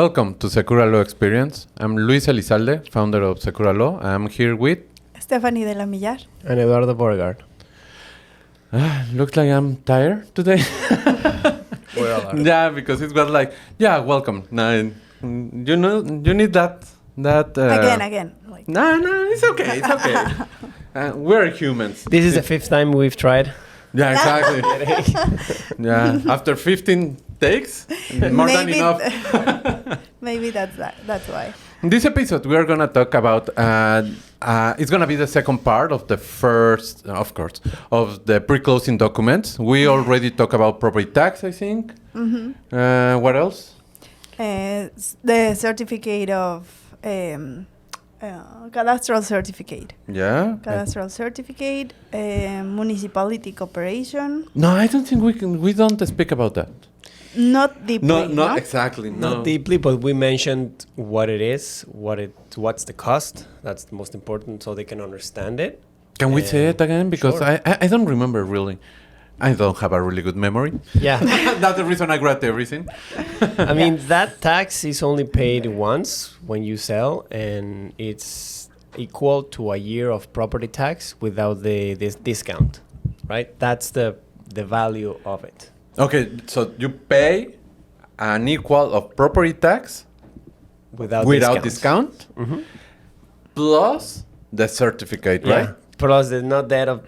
Welcome to Secura Law Experience. I'm Luis Elizalde, founder of Secura Law. I'm here with... Stephanie de la Millar. And Eduardo Borgard. Looks like I'm tired today. We're all right. Yeah, because it was like, welcome. No, you need that... Again. Like. No, it's okay. We're humans. This is the fifth time we've tried. Yeah, exactly. Yeah, after 15 takes, more than enough. Maybe that's why. In this episode, we are going to talk about, it's going to be the second part of the first, of course, of the pre-closing documents. We already talked about property tax, I think. Mm-hmm. What else? The certificate of, cadastral certificate. Yeah. Cadastral certificate, municipality cooperation. No, I don't think we don't speak about that. Not deeply. No, exactly. Not deeply, but we mentioned what it is, what's the cost. That's the most important, so they can understand it. Can we say it again? Because sure. I don't remember really. I don't have a really good memory. Yeah. That's the reason I grabbed everything. I mean, that tax is only paid once when you sell, and it's equal to a year of property tax without this discount, right? That's the value of it. Okay, so you pay an equal of property tax without discount, Mm-hmm. plus the certificate, right? Plus the not that of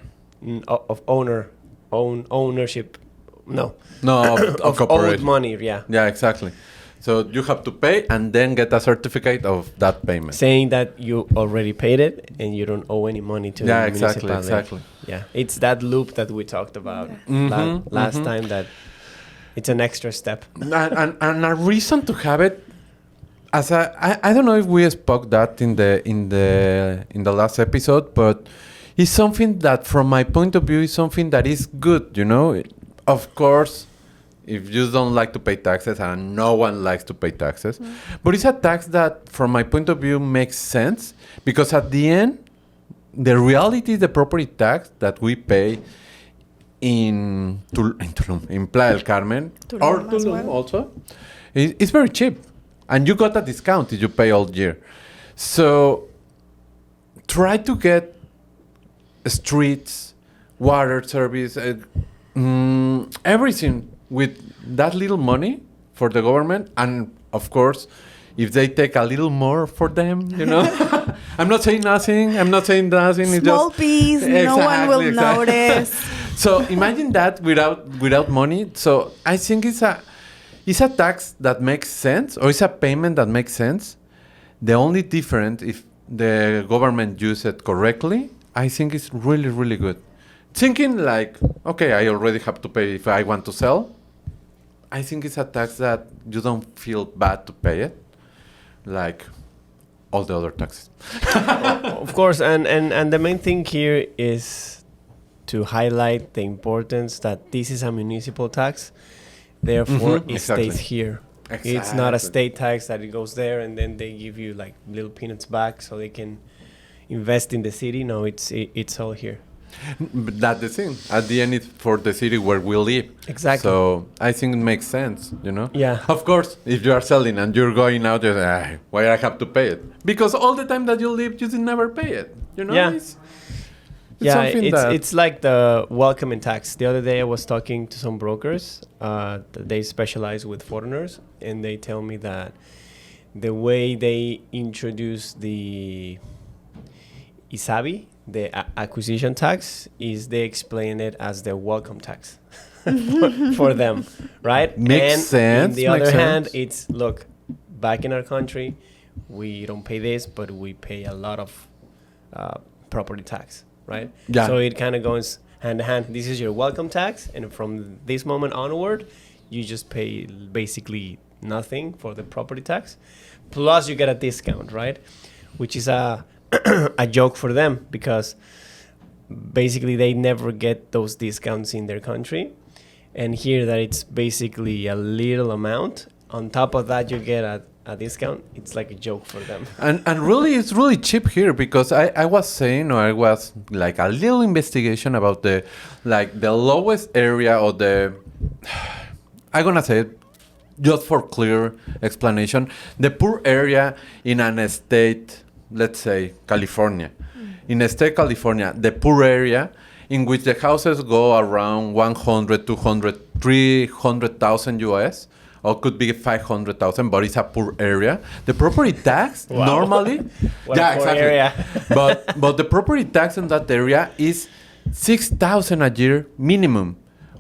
ownership. No, of owed money. Yeah, exactly. So you have to pay and then get a certificate of that payment, saying that you already paid it and you don't owe any money to the municipality. Exactly. Yeah, it's that loop that we talked about last time. That it's an extra step and a reason to have it. As I don't know if we spoke that in the last episode, but it's something that, from my point of view, is something that is good. You know, of course. If you don't like to pay taxes, and no one likes to pay taxes, but it's a tax that, from my point of view, makes sense, because at the end, the reality is the property tax that we pay in Tulum, in Playa del Carmen, or Tulum also, it's very cheap, and you got a discount if you pay all year. So try to get streets, water service, everything with that little money for the government, and of course, if they take a little more for them, you know. I'm not saying nothing. Small piece, no one will notice. So imagine that without money. So I think it's a tax that makes sense, or it's a payment that makes sense. The only difference, if the government use it correctly, I think it's really, really good. Thinking like, okay, I already have to pay if I want to sell. I think it's a tax that you don't feel bad to pay it, like all the other taxes. Of course, and the main thing here is to highlight the importance that this is a municipal tax. Therefore, it stays here. Exactly. It's not a state tax that it goes there and then they give you like little peanuts back so they can invest in the city. No, it's all here. But that's the thing. At the end, it's for the city where we live. Exactly. So I think it makes sense, you know? Yeah. Of course, if you are selling and you're going out, you're like, why I have to pay it? Because all the time that you live, you did never pay it. You know? Yeah. It's like the welcoming tax. The other day I was talking to some brokers. They specialize with foreigners, and they tell me that the way they introduce the ISABI, the acquisition tax, is they explain it as the welcome tax for them, right? Makes sense. On the other hand, it's, look, back in our country, we don't pay this, but we pay a lot of property tax, right? Yeah. So it kind of goes hand in hand. This is your welcome tax, and from this moment onward, you just pay basically nothing for the property tax, plus you get a discount, right? Which is a joke for them, because basically they never get those discounts in their country, and here that it's basically a little amount. On top of that, you get a discount. It's like a joke for them. And really, it's really cheap here, because I was saying, or I was like a little investigation about the lowest area, or the, I'm gonna say it, just for clear explanation, the poor area in an state, let's say California, in a state California, the poor area in which the houses go around 100, 200, 300,000 US, or could be 500,000, but it's a poor area. The property tax normally, What a poor area. but the property tax in that area is 6,000 a year minimum.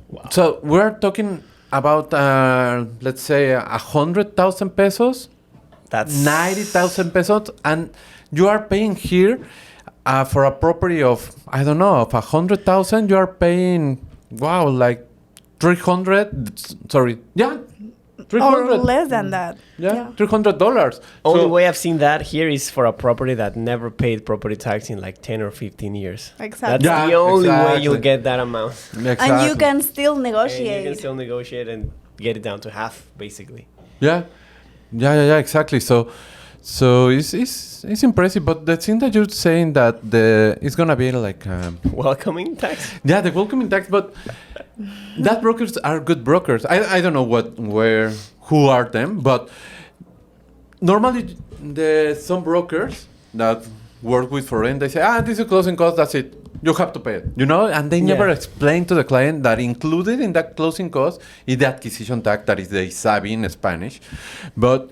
Wow. So we're talking about let's say 100,000 pesos, That's 90,000 pesos, and you are paying here for a property of, I don't know, of 100,000. You are paying like 300. Sorry, yeah. 300. Or less than that. Yeah, $300. only way I've seen that here is for a property that never paid property tax in like 10 or 15 years. Exactly. That's Yeah, the only way exactly. you'll get that amount. Exactly. And you can still And you negotiate. can still negotiate and get it down to half, basically. Yeah, exactly. So it's impressive. But the thing that you're saying that it's gonna be like Welcoming tax? the welcoming tax, but that brokers are good brokers. I don't know who are them, but normally some brokers that work with foreign, they say, this is closing cost, that's it. You have to pay it, and they never Yeah. explain to the client that included in that closing cost is the acquisition tax, that is the ISABI in Spanish. But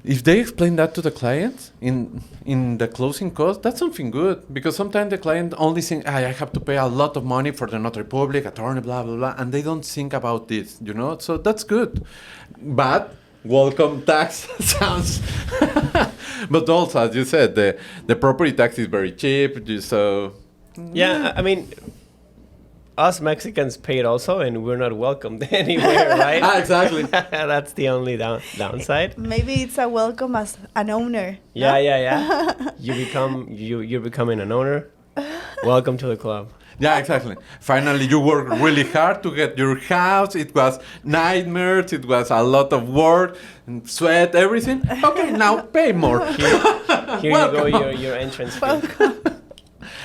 if they explain that to the client in the closing cost, that's something good, because sometimes the client only think, I have to pay a lot of money for the notary public, attorney, blah, blah, blah, and they don't think about this, So that's good. But welcome tax sounds... But also, as you said, the property tax is very cheap, so... Yeah, I mean, us Mexicans pay it also, and we're not welcomed anywhere, right? Exactly. That's the only downside. Maybe it's a welcome as an owner. Yeah. You're becoming an owner. Welcome to the club. Yeah, exactly. Finally, you worked really hard to get your house. It was nightmares. It was a lot of work, and sweat, everything. Okay, now pay more. Here you go, your entrance fee.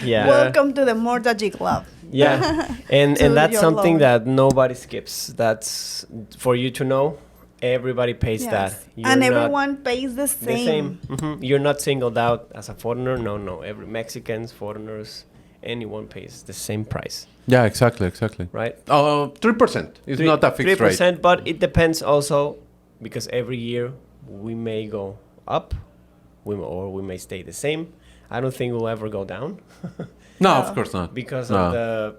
Yeah. Welcome to the Mortgage Club. Yeah, and To that's your something loan. that nobody skips. That's for you to know. Everybody pays that. You're And not everyone pays the the same. same. You're not singled out as a foreigner. No. Every Mexicans, foreigners, anyone pays the same price, Yeah, exactly. right? 3%. It's not a fixed rate. 3%, but it depends also, because every year we may go up, or we may stay the same. I don't think we'll ever go down. No, No. of course not. Because No. of the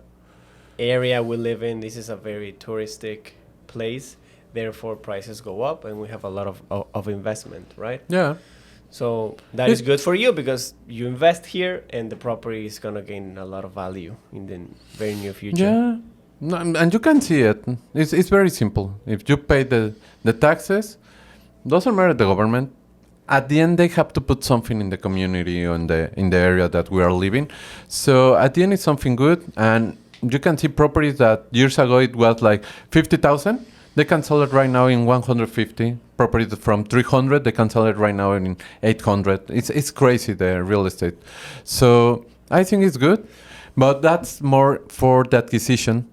area we live in. This is a very touristic place, therefore prices go up, and we have a lot of investment, right? Yeah. So that is good for you, because you invest here and the property is going to gain a lot of value in the very near future. Yeah. No, and you can see it. It's very simple. If you pay the taxes, doesn't matter the government. At the end, they have to put something in the community or in the area that we are living. So at the end, it's something good. And you can see properties that years ago it was like 50,000. They can sell it right now in 150. Properties from 300, they can sell it right now in 800. It's crazy, the real estate. So I think it's good. But that's more for the acquisition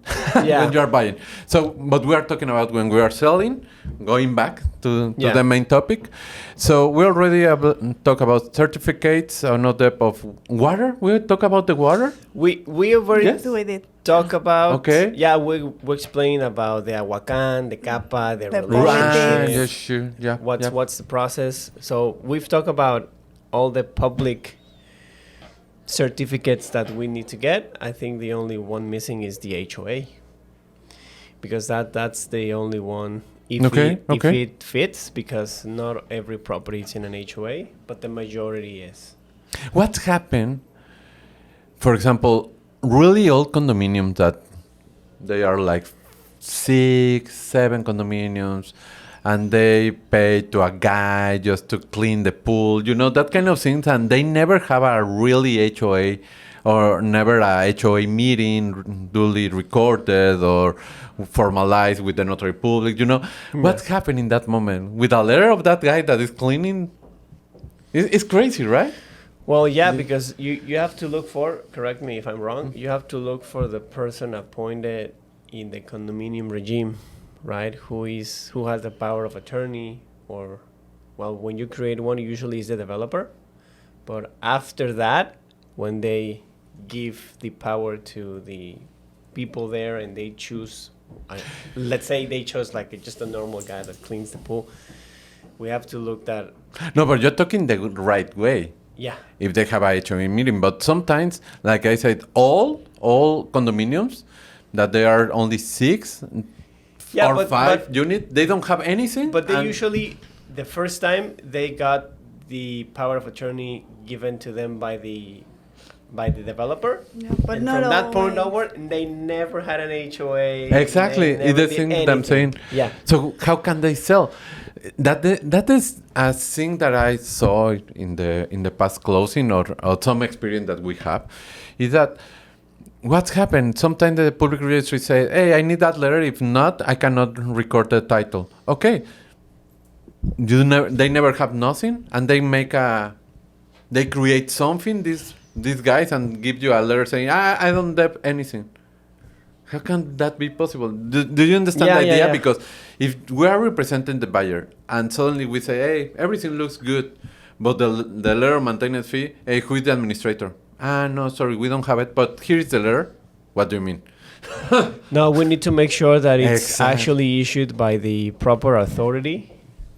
Yeah. when you are buying. So, but we are talking about when we are selling, going back to Yeah. the main topic. So we already talk about certificates, not the of water. We talk about the water. We already Yes. We did. talk about. Okay. Yeah, we explain about the Aguacan, the Capa, the The relationship. Right. Yes, sure. Yeah. yeah. What's the process? So we've talked about all the public certificates that we need to get. I think the only one missing is the HOA, because that's the only one. If it fits, because not every property is in an HOA, but the majority is. What happened? For example, really old condominiums that they are like 6, 7 condominiums, and they pay to a guy just to clean the pool, that kind of things, and they never have a really HOA or never a HOA meeting duly recorded or formalized with the notary public, What happened in that moment? With a letter of that guy that is cleaning? It's crazy, right? Well, yeah, because you have to look for, correct me if I'm wrong, you have to look for the person appointed in the condominium regime, right? Who has the power of attorney, or, well, when you create one, usually is the developer. But after that, when they give the power to the people there and they choose, let's say they chose like just a normal guy that cleans the pool, we have to look that. No, but you're talking the right way. Yeah. If they have a HOA meeting, but sometimes, like I said, all condominiums that there are only 6 or 5 units, they don't have anything. But they usually, the first time they got the power of attorney given to them by the developer. Yeah, but and not from that point always. onward, they never had an HOA. Exactly, They it's the never thing did that I'm anything. saying. Yeah. So how can they sell? That is a thing that I saw in the past closing or some experience that we have, is that what's happened? Sometimes the public registry say, "Hey, I need that letter. If not, I cannot record the title." Okay. They never have nothing, and they create something. These guys and give you a letter saying, "I don't have anything." How can that be possible? Do you understand the idea? Yeah. Because if we are representing the buyer and suddenly we say, "Hey, everything looks good," but the letter of maintenance fee, "Hey, who is the administrator?" No, sorry, we don't have it. But here is the letter. What do you mean? No, we need to make sure that it's Exactly. actually issued by the proper authority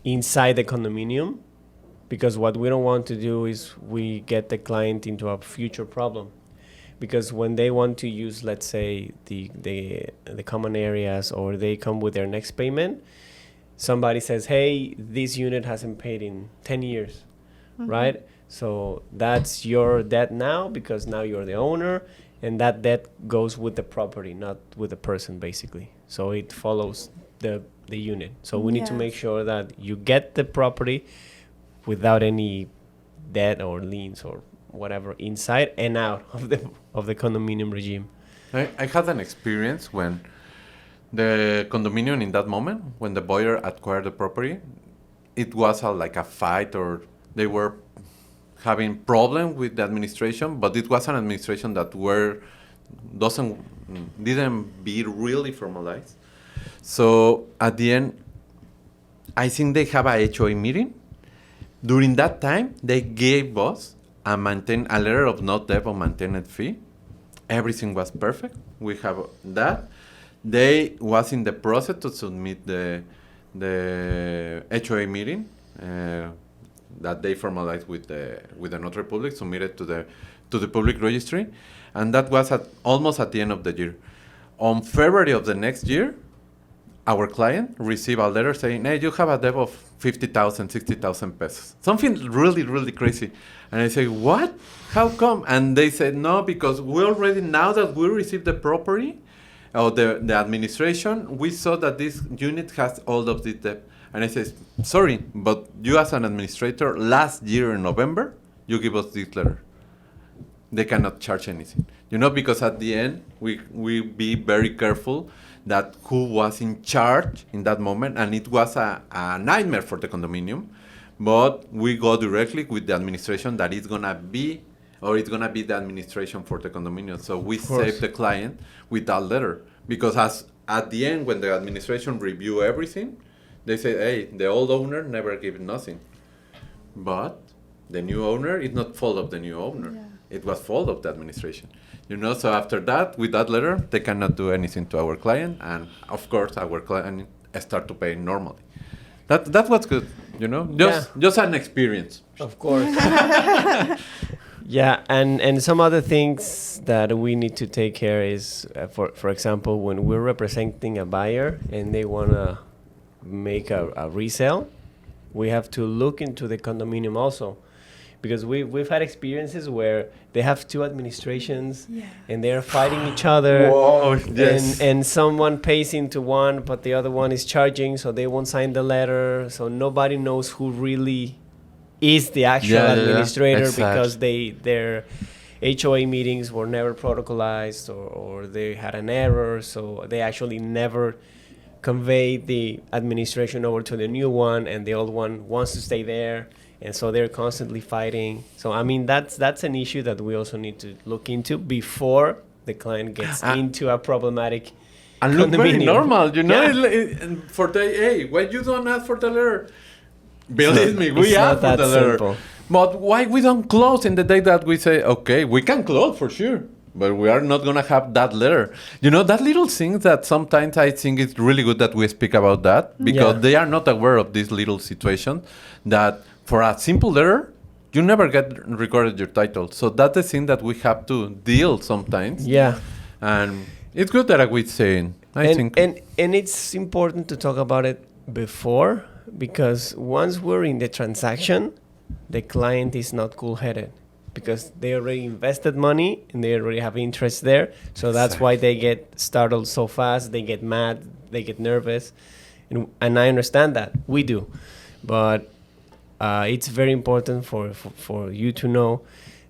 inside the condominium, because what we don't want to do is we get the client into a future problem. Because when they want to use, let's say, the common areas, or they come with their next payment, somebody says, "Hey, this unit hasn't paid in 10 years," right? So that's your debt now, because now you're the owner, and that debt goes with the property, not with the person, basically. So it follows the unit. So we need to make Yes. sure that you get the property without any debt or liens or whatever inside and out of the condominium regime. I had an experience when the condominium in that moment, when the buyer acquired the property, it was like a fight, or they were having problem with the administration, but it was an administration that didn't be really formalized. So at the end, I think they have a HOA meeting. During that time, they gave us a letter of no debt or maintenance fee. Everything was perfect. We have that. They was in the process to submit the HOA meeting that they formalized with the Notary Public, submitted to the public registry, and that was almost at the end of the year. On February of the next year, our client received a letter saying, "Hey, you have a debt of 50,000, 60,000 pesos." Something really, really crazy. And I say, "What? How come?" And they said, "No, because we already, now that we received the property, or the administration, we saw that this unit has all of this debt." And I said, "Sorry, but you as an administrator, last year in November, you give us this letter. They cannot charge anything." Because at the end, we be very careful that who was in charge in that moment, and it was a nightmare for the condominium, but we go directly with the administration that it's gonna be the administration for the condominium. So we save the client with that letter, because at the end, when the administration review everything, they say, "Hey, the old owner never gave nothing," but the new owner, it's not fault of the new owner. Yeah. It was fault of the administration. So after that, with that letter, they cannot do anything to our client, and of course, our client start to pay normally. That was good, just an experience. Of course. Yeah, and some other things that we need to take care is, for example, when we're representing a buyer and they want to make a resale, we have to look into the condominium also. Because we've had experiences where they have two administrations and they're fighting each other. Whoa, yes. And someone pays into one, but the other one is charging, so they won't sign the letter. So nobody knows who really is the actual administrator, because their HOA meetings were never protocolized, or they had an error, so they actually never conveyed the administration over to the new one, and the old one wants to stay there. And so they're constantly fighting. So, I mean, that's an issue that we also need to look into before the client gets into a problematic And look very condominium. normal, you know. Yeah. For the why you don't ask for the letter? Believe me, we it's not ask for that the letter. simple. But why we don't close in the day that we say, okay, we can close for sure, but we are not gonna have that letter. You know, that little thing that sometimes I think it's really good that we speak about that because Yeah. they are not aware of this little situation that for a simple letter, you never get recorded your title. So that's the thing that we have to deal sometimes. Yeah. And it's good that we're saying, I think. And it's important to talk about it before, because once we're in the transaction, the client is not cool-headed because they already invested money and they already have interest there. So that's why they get startled so fast. They get mad. They get nervous. And I understand that. We do. But it's very important for you to know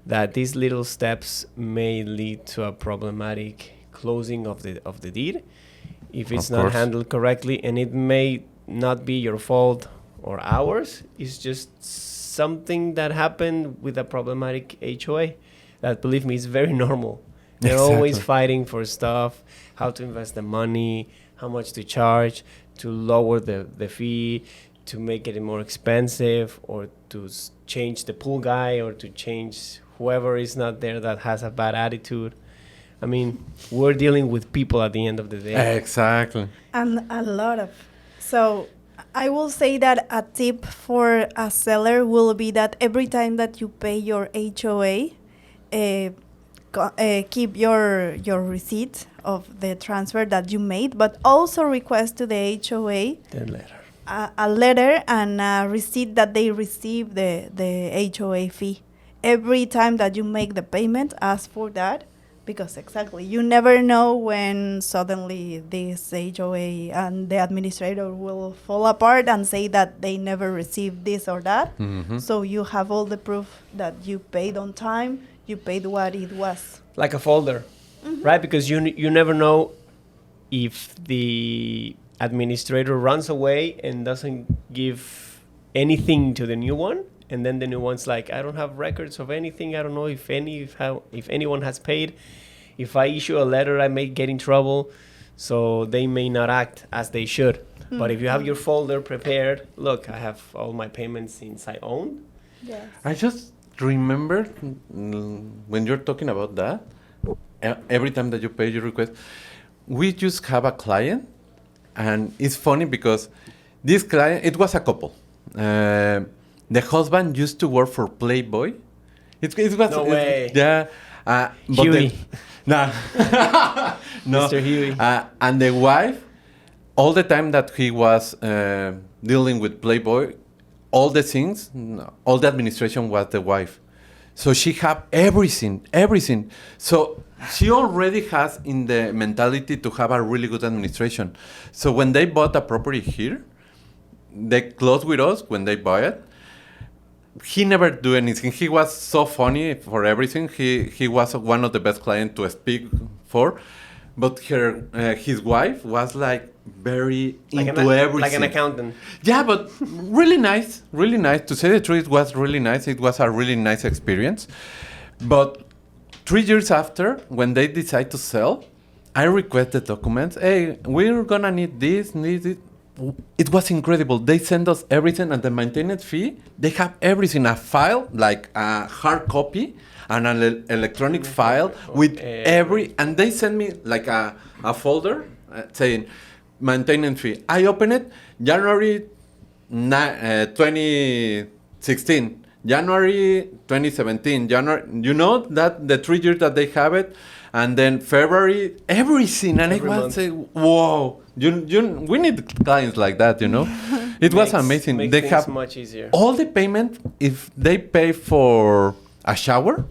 that these little steps may lead to a problematic closing of the deed if it's not handled correctly, and it may not be your fault or ours. It's just something that happened with a problematic HOA that, believe me, is very normal. They're always fighting for stuff, how to invest the money, how much to charge, to lower the fee, to make it more expensive, or to change the pool guy, or to change whoever is not there that has a bad attitude. I mean, we're dealing with people at the end of the day. Exactly. And a lot of. So I will say that a tip for a seller will be that every time that you pay your HOA, keep your receipt of the transfer that you made, but also request to the HOA The letter. a letter and a receipt that they receive the HOA fee. Every time that you make the payment, ask for that, because exactly, you never know when suddenly this HOA and the administrator will fall apart and say that they never received this or that. Mm-hmm. So you have all the proof that you paid on time, you paid what it was. Like a folder, right? Because you never know if the administrator runs away and doesn't give anything to the new one, and then the new one's like, I don't have records of anything. I don't know if anyone has paid. If I issue a letter, I may get in trouble. So they may not act as they should. But if you have your folder prepared, look, I have all my payments since I own. Yes. I just remember when you're talking about that, every time that you pay your request, we just have a client, and it's funny because this client, it was a couple. The husband used to work for Playboy. It was No way. Yeah. But Huey. No. Mr. Huey. And the wife, all the time that he was dealing with Playboy, all the things, all the administration was the wife. So she had everything. So she already has in the mentality to have a really good administration. So when they bought a property here, they closed with us when they bought it. He never do anything. He was so funny for everything. He was one of the best clients to speak for. But his wife was like very into everything. Like an accountant. Yeah, but really nice. Really nice. To say the truth, it was really nice. It was a really nice experience. But 3 years after, when they decide to sell, I requested documents. Hey, we're gonna need this, need it. It was incredible. They send us everything, and the maintenance fee, they have everything, a file, like a hard copy, and an electronic file with and they send me like a folder saying maintenance fee. I open it, January 2016, January 2017, January, you know, that the 3 years that they have it, and then February, everything. And I was saying, whoa, we need clients like that, you know. It was amazing. Makes they things have much easier. all the payment. If they pay for a shower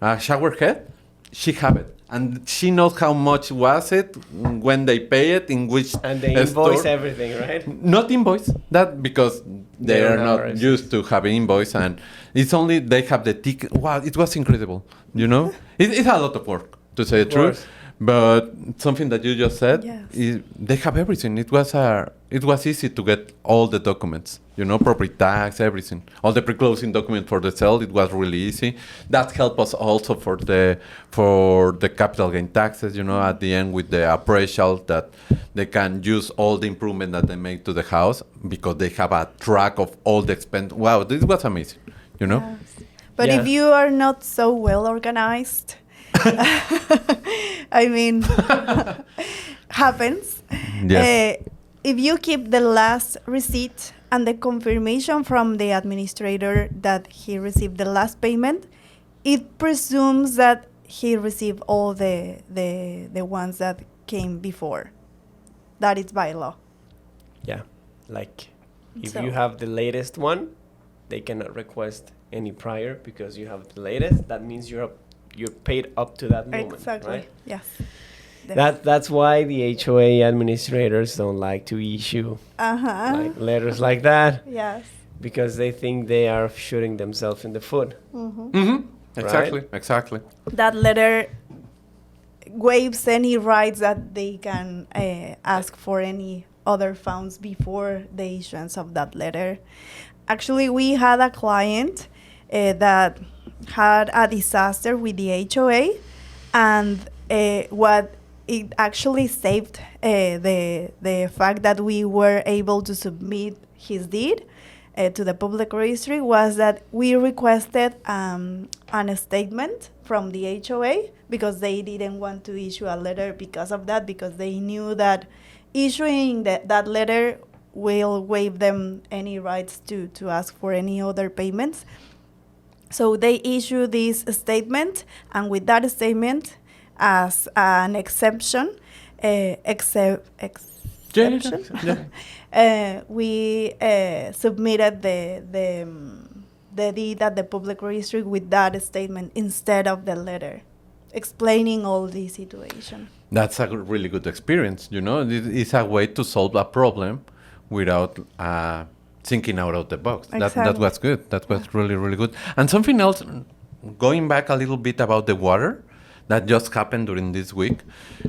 head, she have it. And she knows how much was it, when they pay it, in which And they invoice store. everything, right? Not invoice, that because they They are don't not have used to having invoice, and it's only they have the ticket. Wow, it was incredible, you know. It's a lot of work, to say the truth, But something that you just said Yes. is they have everything. It was easy to get all the documents, property tax, everything, all the pre-closing documents for the sale. It was really easy. That helped us also for the capital gain taxes. At the end with the appraisal that they can use all the improvement that they make to the house because they have a track of all the expense. Wow, this was amazing. Yes. But Yeah. if you are not so well organized, I mean, happens. Yes. If you keep the last receipt and the confirmation from the administrator that he received the last payment, it presumes that he received all the ones that came before. That is by law. Yeah. Like, if So- you have the latest one, they cannot request any prior because you have the latest. That means you're paid up to that moment. Exactly. Right? Yes. That's why the HOA administrators don't like to issue like letters like that Yes. because they think they are shooting themselves in the foot. Exactly. That letter waives any rights that they can ask for any other funds before the issuance of that letter. Actually, we had a client that had a disaster with the HOA, and what it actually saved the fact that we were able to submit his deed to the public registry was that we requested an statement from the HOA because they didn't want to issue a letter because of that, because they knew that issuing that letter will waive them any rights to ask for any other payments. So they issue this statement, and with that statement, as an exception, exception, we submitted the deed at the public registry with that statement instead of the letter, explaining all the situation. That's a really good experience. It's a way to solve a problem without thinking out of the box. That Exactly. was good. That was really, really good. And something else, going back a little bit about the water that just happened during this week.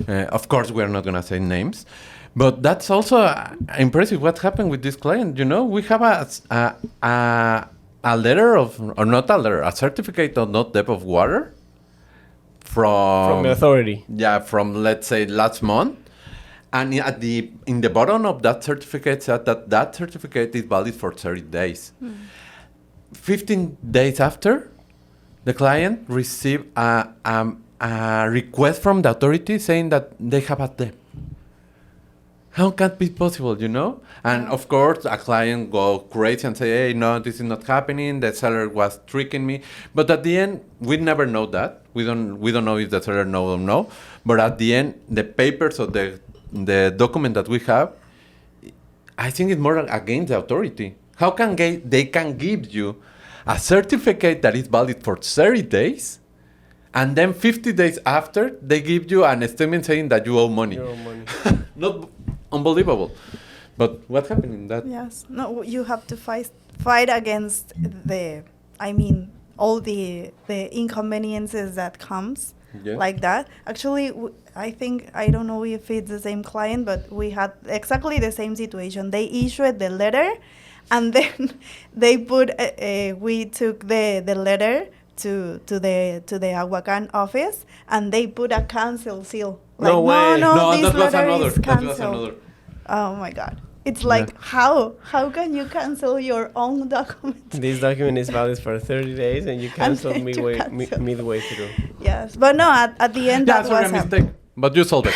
Of course, we're not going to say names, but that's also impressive what happened with this client. We have a letter or not a letter, a certificate of not depth of water from the authority. Yeah, from let's say last month. And in the bottom of that certificate said that certificate is valid for 30 days. 15 days after, the client received a request from the authority saying that they have a debt. How can it be possible, And of course, a client go crazy and say, hey, no, this is not happening. The seller was tricking me. But at the end, we never know that. We don't know if the seller knows or no. But at the end, the papers or the document that we have, I think it's more against the authority. How can they can give you a certificate that is valid for 30 days, and then 50 days after, they give you an statement saying that you owe money? You owe money. Not unbelievable. But what happened in that? Yes. No, you have to fight against all the inconveniences that comes like that. Actually, I don't know if it's the same client, but we had exactly the same situation. They issued the letter, and then they put we took the letter to the Aguacan office, and they put a cancel seal. No way. No, this that was letter another. is That was canceled. another. Oh my God. It's like, how can you cancel your own document? This document is valid for 30 days and you cancel then you cancel. midway through. Yes, but no, at the end that That's was a mistake, but you solve it.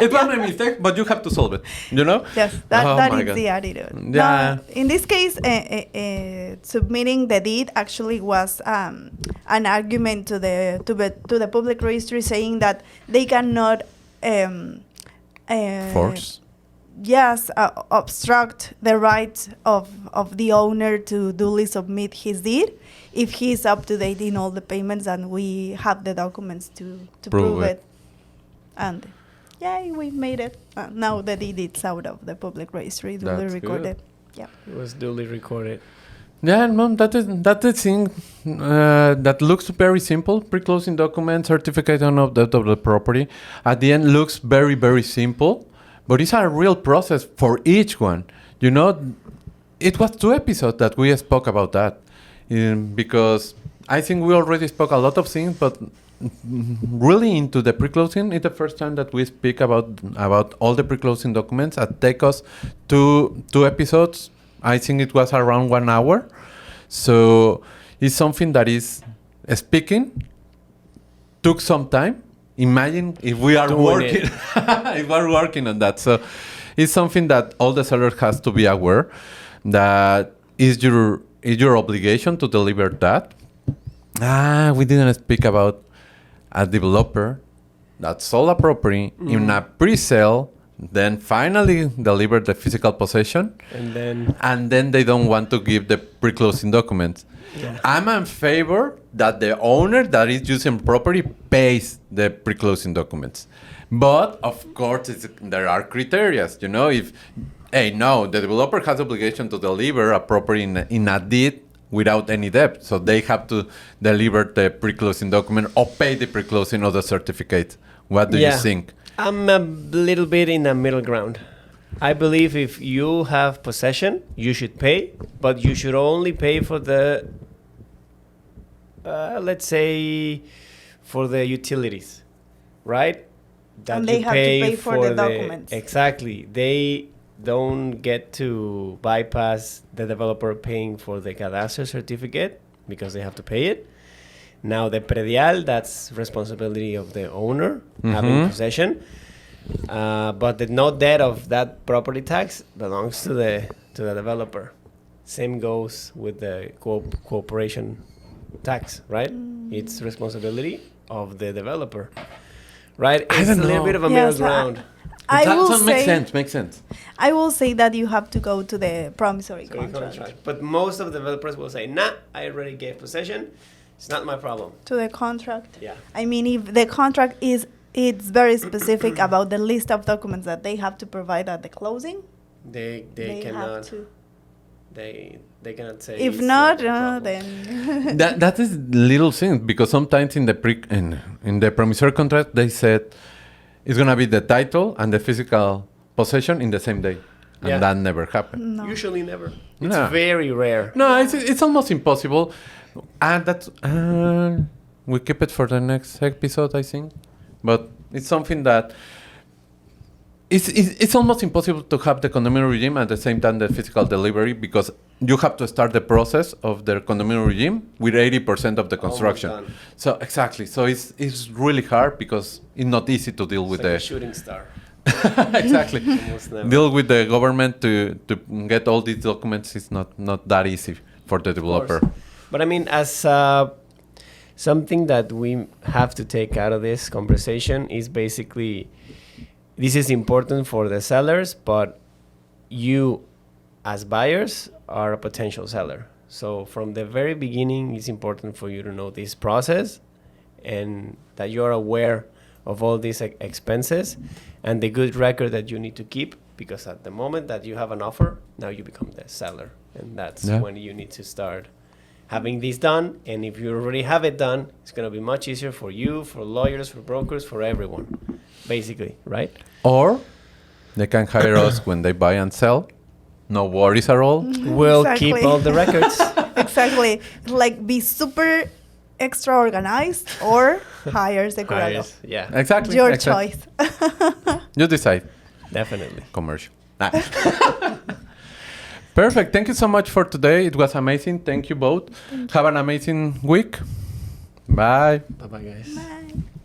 It was a mistake, but you have to solve it. Yes, Oh that my is God. the attitude. Yeah. No, in this case, submitting the deed actually was an argument to the public registry saying that they cannot Force. Yes, obstruct the right of the owner to duly submit his deed if he's up to date in all the payments and we have the documents to prove it. And yeah, we made it. Now the deed is out of the public registry, duly That's recorded. good. Yeah. It was duly recorded. Yeah, no, that is thing that looks very simple. Pre-closing document, certificate of the property. At the end, looks very, very simple, but it's a real process for each one. You know, it was 2 episodes that we spoke about that, because I think we already spoke a lot of things, but really into the pre-closing, it's the first time that we speak about all the pre-closing documents. It take us two episodes. I think it was around 1 hour. So it's something that is speaking took some time. Imagine if we are working if we're working on that. So it's something that all the sellers has to be aware that is your obligation to deliver that. We didn't speak about a developer that sold a property in a pre-sale, then finally delivered the physical possession, and then they don't want to give the pre-closing documents. Yeah. I'm in favor that the owner that is using property pays the pre-closing documents. But of course, there are criteria. You know, if the developer has obligation to deliver a property in a deed without any debt, so they have to deliver the pre-closing document or pay the pre-closing or the certificate. What do you think? I'm a little bit in the middle ground. I believe if you have possession, you should pay, but you should only pay for the, let's say, for the utilities, right? That And they you have to pay for the documents. Exactly. They don't get to bypass the developer paying for the cadastro certificate because they have to pay it. Now the predial, that's responsibility of the owner having possession, but the no debt of that property tax belongs to the developer. Same goes with the cooperation tax, right? It's responsibility of the developer, right? I It's don't a little know. bit of a Yes, middle ground. I will Makes say sense. I will say that you have to go to the promissory contract. But most of the developers will say, nah, I already gave possession. It's not my problem. To the contract. Yeah. I mean, if the contract it's very specific about the list of documents that they have to provide at the closing, They have cannot to. they cannot say If it's not, a problem. then that is little thing, because sometimes in the promissory contract they said it's gonna be the title and the physical possession in the same day, and Yeah. that never happened. no. Usually never. It's No. very rare. No, it's almost impossible, and that's we keep it for the next episode, I think. But it's something that it's almost impossible to have the condominium regime at the same time the physical delivery, because you have to start the process of the condominium regime with 80% of the construction. done. So exactly, so it's really hard because it's not easy to deal It's with like a shooting star. exactly. Almost never. Deal with the government to get all these documents is not that easy for the Of developer. course. But I mean, as something that we have to take out of this conversation is basically, this is important for the sellers, but you as buyers are a potential seller. So from the very beginning, it's important for you to know this process and that you're aware of all these expenses and the good record that you need to keep, because at the moment that you have an offer, now you become the seller, and that's Yeah. when you need to start having this done. And if you already have it done, it's going to be much easier for you, for lawyers, for brokers, for everyone, basically, right? Or they can hire us when they buy and sell. No worries at all. We'll keep Exactly. all the records. Exactly. Like, be super extra organized or hire Securado. Hires, yeah, Exactly. Your exactly. choice. You decide. definitely. Commercial. Perfect. Thank you so much for today. It was amazing. Thank you both. Have an amazing week. Bye. Bye-bye, guys. Bye.